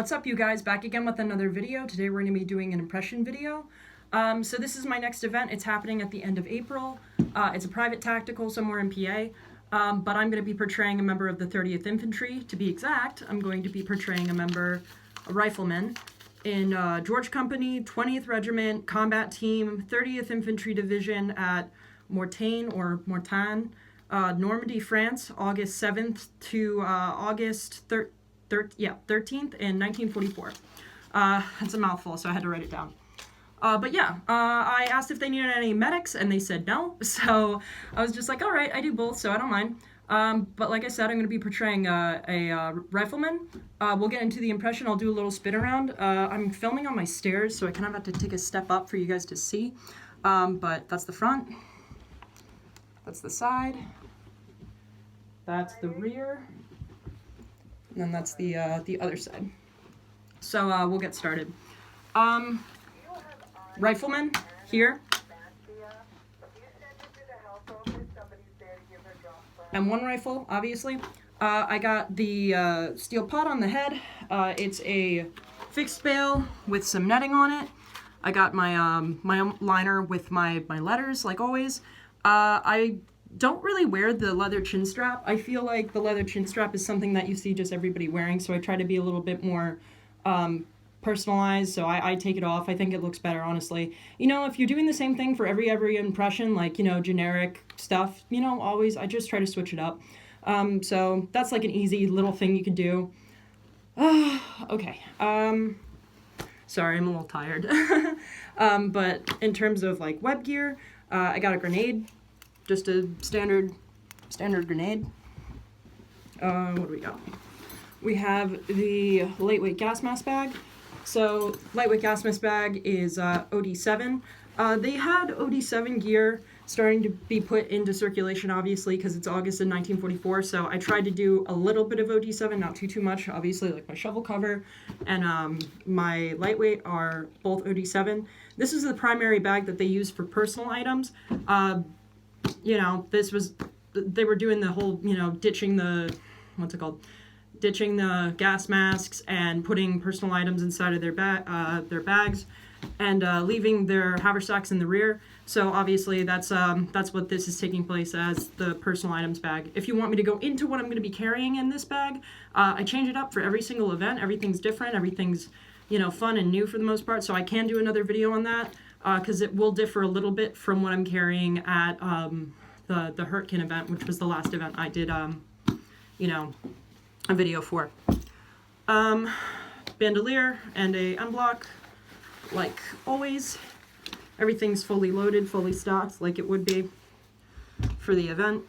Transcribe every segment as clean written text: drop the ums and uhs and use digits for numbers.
What's up, you guys? Back again with another video. Today we're going to be doing an impression video. So this is my next event. It's happening at the end of April. It's a private tactical somewhere in PA, but I'm going to be portraying a member of the 30th Infantry. To be exact, I'm going to be portraying a Rifleman in George Company, 20th Regiment, Combat Team, 30th Infantry Division at Mortain, Normandy, France, August 7th to August 13th in 1944. It's a mouthful, so I had to write it down. I asked if they needed any medics, and they said no, so I was just like, alright, I do both, so I don't mind. But like I said, I'm going to be portraying a Rifleman. We'll get into the impression. I'll do a little spin around. I'm filming on my stairs, so I kind of have to take a step up for you guys to see. But that's the front. That's the side. That's the rear. And then that's the other side. So we'll get started. Rifleman here. And one rifle, obviously. I got the steel pot on the head. It's a fixed bail with some netting on it. I got my my liner with my letters, like always. I don't really wear the leather chin strap. I feel like the leather chin strap is something that you see just everybody wearing, so I try to be a little bit more personalized, so I take it off. I think it looks better, honestly. You know, if you're doing the same thing for every impression, like, you know, generic stuff, you know, always, I just try to switch it up. So that's like an easy little thing you can do. Okay. Sorry, I'm a little tired. But in terms of like web gear, I got a grenade. Just a standard grenade. What do we got? We have the lightweight gas mask bag. So lightweight gas mask bag is OD7. They had OD7 gear starting to be put into circulation, obviously, because it's August of 1944. So I tried to do a little bit of OD7, not too much. Obviously, like my shovel cover and my lightweight are both OD7. This is the primary bag that they use for personal items. You know, they were doing the whole, you know, ditching the gas masks and putting personal items inside of their bags and leaving their haversacks in the rear. So obviously that's what this is taking place as, the personal items bag. If you want me to go into what I'm going to be carrying in this bag, I change it up for every single event. Everything's different. Everything's, you know, fun and new for the most part. So I can do another video on that. Because it will differ a little bit from what I'm carrying at the Hurtkin event, which was the last event I did, you know, a video for. Bandolier and a unblock, like always. Everything's fully loaded, fully stocked, like it would be for the event.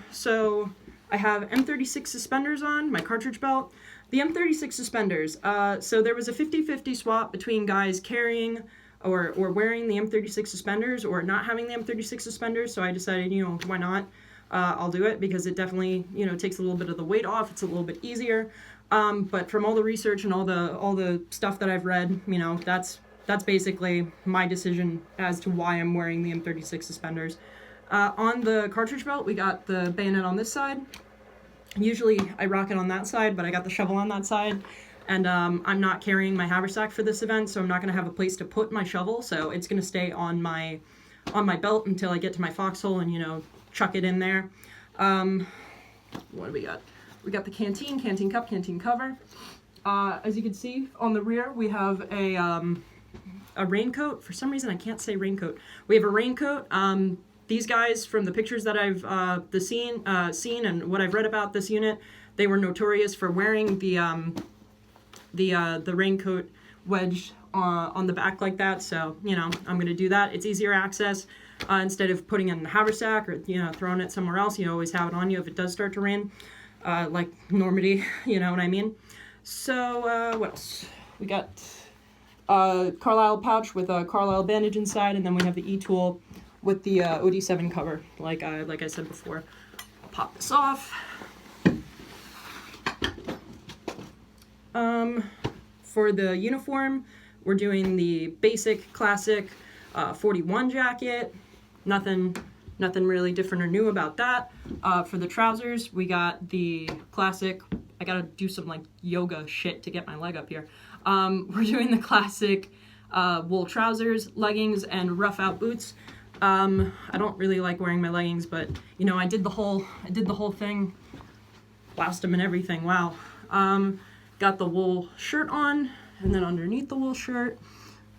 So I have M36 suspenders on, my cartridge belt. The M36 suspenders, so there was a 50-50 swap between guys carrying or wearing the M36 suspenders or not having the M36 suspenders, so I decided, you know, why not? I'll do it because it definitely, you know, takes a little bit of the weight off. It's a little bit easier. But from all the research and all the stuff that I've read, you know, that's basically my decision as to why I'm wearing the M36 suspenders. On the cartridge belt, we got the bayonet on this side. Usually I rock it on that side, but I got the shovel on that side. And I'm not carrying my haversack for this event, so I'm not going to have a place to put my shovel, so it's going to stay on my belt until I get to my foxhole and, you know, chuck it in there. What do we got? We got the canteen cup, canteen cover. As you can see, on the rear, we have a raincoat. For some reason, I can't say raincoat. We have a raincoat. These guys, from the pictures that I've seen and what I've read about this unit, they were notorious for wearing the raincoat wedged on the back like that, so, you know, I'm going to do that. It's easier access. Instead of putting it in the haversack or, you know, throwing it somewhere else, you always have it on you if it does start to rain, like Normandy, you know what I mean? So, what else? We got Carlisle pouch with a Carlisle bandage inside, and then we have the E-tool with the OD7 cover, like I said before. I'll pop this off. For the uniform, we're doing the basic, classic 41 jacket. Nothing really different or new about that. For the trousers, we got the classic I gotta do some like yoga shit to get my leg up here. We're doing the classic wool trousers, leggings, and rough out boots. I don't really like wearing my leggings, but you know, I did the whole thing, bloused them and everything. Wow. Got the wool shirt on, and then underneath the wool shirt,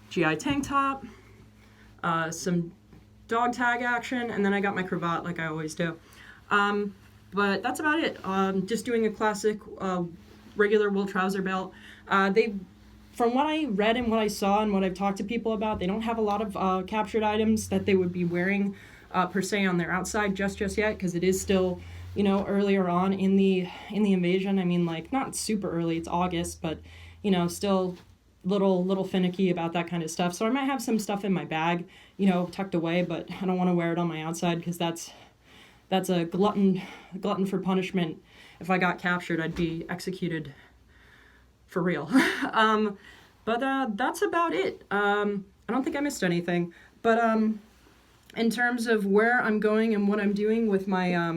GI tank top, some dog tag action, and then I got my cravat like I always do. But that's about it. Just doing a classic regular wool trouser belt. From what I read and what I saw and what I've talked to people about, they don't have a lot of captured items that they would be wearing per se on their outside just yet, because it is still, you know, earlier on in the invasion. I mean, like, not super early, it's August, but you know, still little finicky about that kind of stuff. So I might have some stuff in my bag, you know, tucked away, but I don't want to wear it on my outside, because that's a glutton for punishment. If I got captured, I'd be executed for real. But that's about it. I don't think I missed anything. But in terms of where I'm going and what I'm doing with my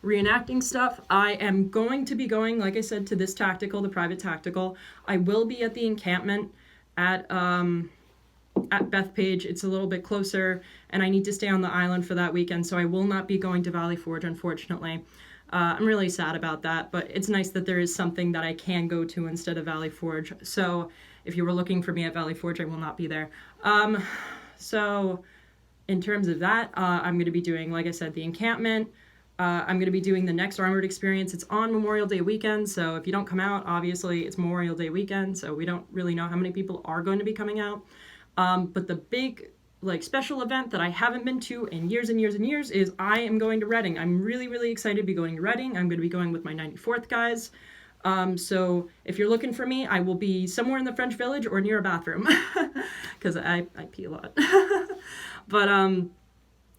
reenacting stuff, I am going to be going, like I said, to this tactical, the private tactical. I will be at the encampment at Bethpage. It's a little bit closer, and I need to stay on the island for that weekend, so I will not be going to Valley Forge, unfortunately. I'm really sad about that, but it's nice that there is something that I can go to instead of Valley Forge. So if you were looking for me at Valley Forge, I will not be there. So in terms of that, I'm going to be doing, like I said, the encampment. I'm going to be doing the next Armored experience. It's on Memorial Day weekend, so if you don't come out, obviously it's Memorial Day weekend, so we don't really know how many people are going to be coming out. But the big, like, special event that I haven't been to in years and years and years is I am going to Reading. I'm really, really excited to be going to Reading. I'm going to be going with my 94th guys. So if you're looking for me, I will be somewhere in the French Village or near a bathroom, because I pee a lot. But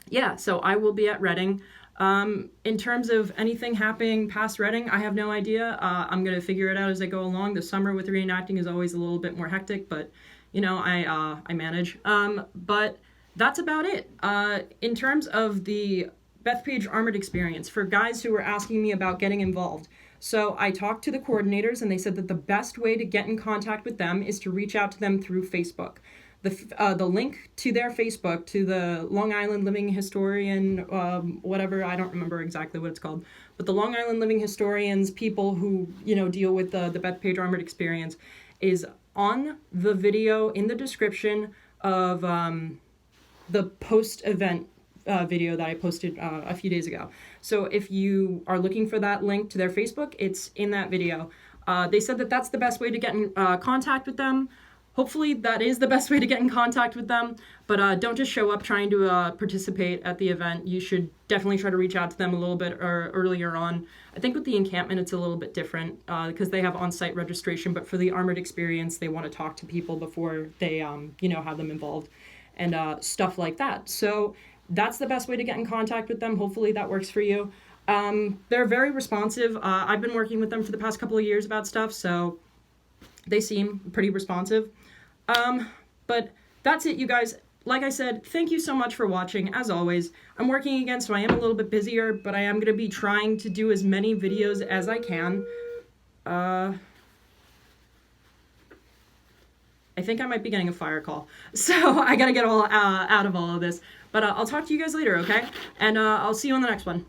yeah, so I will be at Reading. In terms of anything happening past Reading, I have no idea. I'm going to figure it out as I go along. The summer with reenacting is always a little bit more hectic, but you know, I manage. But that's about it. In terms of the Bethpage Armored experience, for guys who were asking me about getting involved. So I talked to the coordinators, and they said that the best way to get in contact with them is to reach out to them through Facebook. The link to their Facebook, to the Long Island Living Historian, whatever, I don't remember exactly what it's called, but the Long Island Living Historians, people who, you know, deal with the Bethpage Armored experience, is on the video in the description of the post-event video that I posted a few days ago. So if you are looking for that link to their Facebook, it's in that video. They said that that's the best way to get in contact with them. Hopefully that is the best way to get in contact with them, but don't just show up trying to participate at the event. You should definitely try to reach out to them a little bit earlier on. I think with the encampment it's a little bit different because they have on-site registration, but for the Armored experience they want to talk to people before they you know, have them involved and stuff like that. So that's the best way to get in contact with them. Hopefully that works for you. They're very responsive. I've been working with them for the past couple of years about stuff, so they seem pretty responsive. But that's it, you guys. Like I said, thank you so much for watching. As always, I'm working again, so I am a little bit busier, but I am going to be trying to do as many videos as I can. I think I might be getting a fire call, so I got to get all out of all of this. But I'll talk to you guys later, okay? And I'll see you on the next one.